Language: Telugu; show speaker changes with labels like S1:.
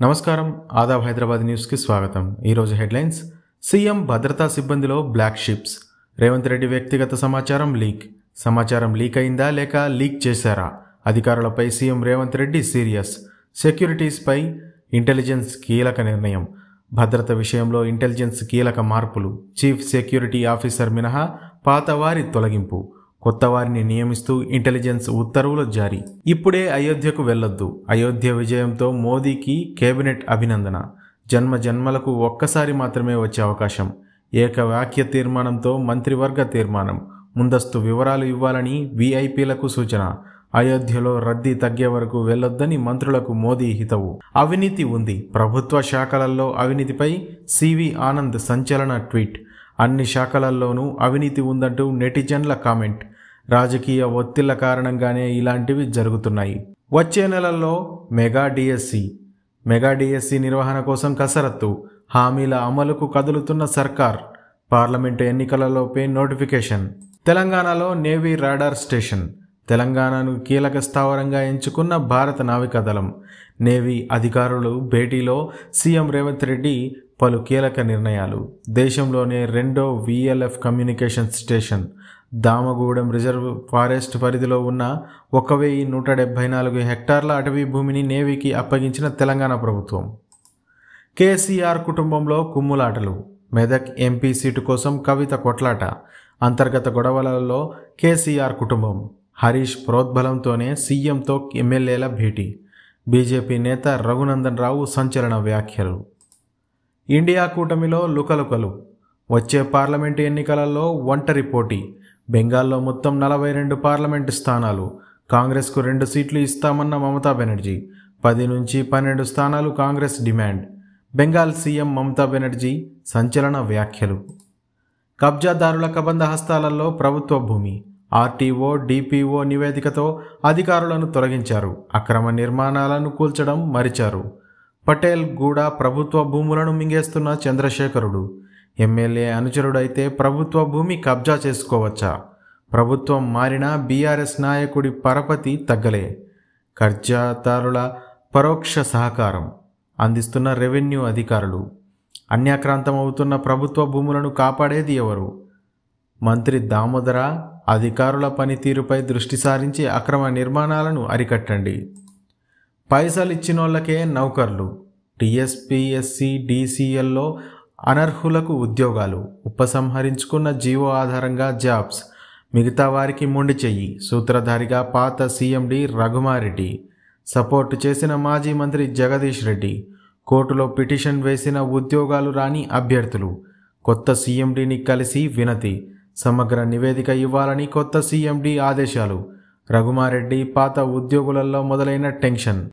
S1: నమస్కారం ఆదాబ్ హైదరాబాద్ న్యూస్కి స్వాగతం. ఈరోజు హెడ్లైన్స్. సీఎం భద్రతా సిబ్బందిలో బ్లాక్ షిప్స్. రేవంత్ రెడ్డి వ్యక్తిగత సమాచారం లీక్ అయిందా లేక లీక్ చేశారా? అధికారులపై సీఎం రేవంత్ రెడ్డి సీరియస్. సెక్యూరిటీస్పై ఇంటెలిజెన్స్ కీలక నిర్ణయం. భద్రత విషయంలో ఇంటెలిజెన్స్ కీలక మార్పులు. చీఫ్ సెక్యూరిటీ ఆఫీసర్ మినహా పాతవారి తొలగింపు. కొత్త వారిని నియమిస్తూ ఇంటెలిజెన్స్ ఉత్తర్వులు జారీ. ఇప్పుడే అయోధ్యకు వెళ్లొద్దు. అయోధ్య విజయంతో మోదీకి కేబినెట్ అభినందన. జన్మలకు ఒక్కసారి మాత్రమే వచ్చే అవకాశం. ఏకవాక్య తీర్మానంతో మంత్రివర్గ తీర్మానం. ముందస్తు వివరాలు ఇవ్వాలని వీఐపీలకు సూచన. అయోధ్యలో రద్దీ తగ్గే వరకు వెళ్లొద్దని మంత్రులకు మోదీ హితవు. అవినీతి ఉంది. ప్రభుత్వ శాఖలలో అవినీతిపై సివి ఆనంద్ సంచలన ట్వీట్. అన్ని శాఖలలోనూ అవినీతి ఉందంటూ నెటిజన్ల కామెంట్. రాజకీయ ఒత్తిళ్ల కారణంగానే ఇలాంటివి జరుగుతున్నాయి. వచ్చే నెలల్లో మెగా డిఎస్సి నిర్వహణ కోసం కసరత్తు. హామీల అమలుకు కదులుతున్న సర్కార్. పార్లమెంటు ఎన్నికలలోపే నోటిఫికేషన్. తెలంగాణలో నేవీ రాడార్ స్టేషన్. తెలంగాణను కీలక స్థావరంగా ఎంచుకున్న భారత నావికాదళం. నేవీ అధికారులు భేటీలో సీఎం రేవంత్ రెడ్డి పలు కీలక నిర్ణయాలు. దేశంలోనే రెండో VLF communication station. Damagudem reserve forest పరిధిలో ఉన్న 1174 హెక్టార్ల అటవీ భూమిని నేవీకి అప్పగించిన తెలంగాణ ప్రభుత్వం. కేసీఆర్ కుటుంబంలో కుమ్ములాటలు. మెదక్ ఎంపీ సీటు కోసం కవిత కొట్లాట. అంతర్గత గొడవలలో కేసీఆర్ కుటుంబం. హరీష్ ప్రోద్బలంతోనే సీఎంతో ఎమ్మెల్యేల భేటీ. బీజేపీ నేత రఘునందన్ రావు సంచలన వ్యాఖ్యలు. ఇండియా కూటమిలో లుకలుకలు. వచ్చే పార్లమెంటు ఎన్నికలలో ఒంటరి పోటీ. బెంగాల్లో మొత్తం 42 పార్లమెంటు స్థానాలు. కాంగ్రెస్కు 2 సీట్లు ఇస్తామన్న మమతా బెనర్జీ. 10 నుంచి 12 స్థానాలు కాంగ్రెస్ డిమాండ్. బెంగాల్ సీఎం మమతా బెనర్జీ సంచలన వ్యాఖ్యలు. కబ్జాదారుల కబంధ హస్తాలలో ప్రభుత్వ భూమి. ఆర్టీఓ డిపిఓ నివేదికతో అధికారులను తొలగించారు. అక్రమ నిర్మాణాలను కూల్చడం మరిచారు. పటేల్ గూడ ప్రభుత్వ భూములను మింగేస్తున్న చంద్రశేఖరుడు. ఎమ్మెల్యే అనుచరుడైతే ప్రభుత్వ భూమి కబ్జా చేసుకోవచ్చా? ప్రభుత్వం మారినా బీఆర్ఎస్ నాయకుడి పరపతి తగ్గలే. కబ్జాదారుల పరోక్ష సహకారం అందిస్తున్న రెవెన్యూ అధికారులు. అన్యాక్రాంతమవుతున్న ప్రభుత్వ భూములను కాపాడేది ఎవరు? మంత్రి దామోదర. అధికారుల పనితీరుపై దృష్టి సారించి అక్రమ నిర్మాణాలను అరికట్టండి. పైసలిచ్చినోళ్లకే నౌకర్లు. టీఎస్పీఎస్సీ డీసీఎల్లో అనర్హులకు ఉద్యోగాలు. ఉపసంహరించుకున్న జీవో ఆధారంగా జాబ్స్. మిగతా వారికి మొండి చెయ్యి. సూత్రధారిగా పాత సీఎండీ రఘుమారెడ్డి. సపోర్టు చేసిన మాజీ మంత్రి జగదీష్ రెడ్డి. కోర్టులో పిటిషన్ వేసిన ఉద్యోగాలు రాని అభ్యర్థులు. కొత్త సీఎండీని కలిసి వినతి. సమగ్ర నివేదిక ఇవ్వాలని కొత్త సీఎండీ ఆదేశాలు. రఘుమారెడ్డి పాత ఉద్యోగులలో మొదలైన టెన్షన్.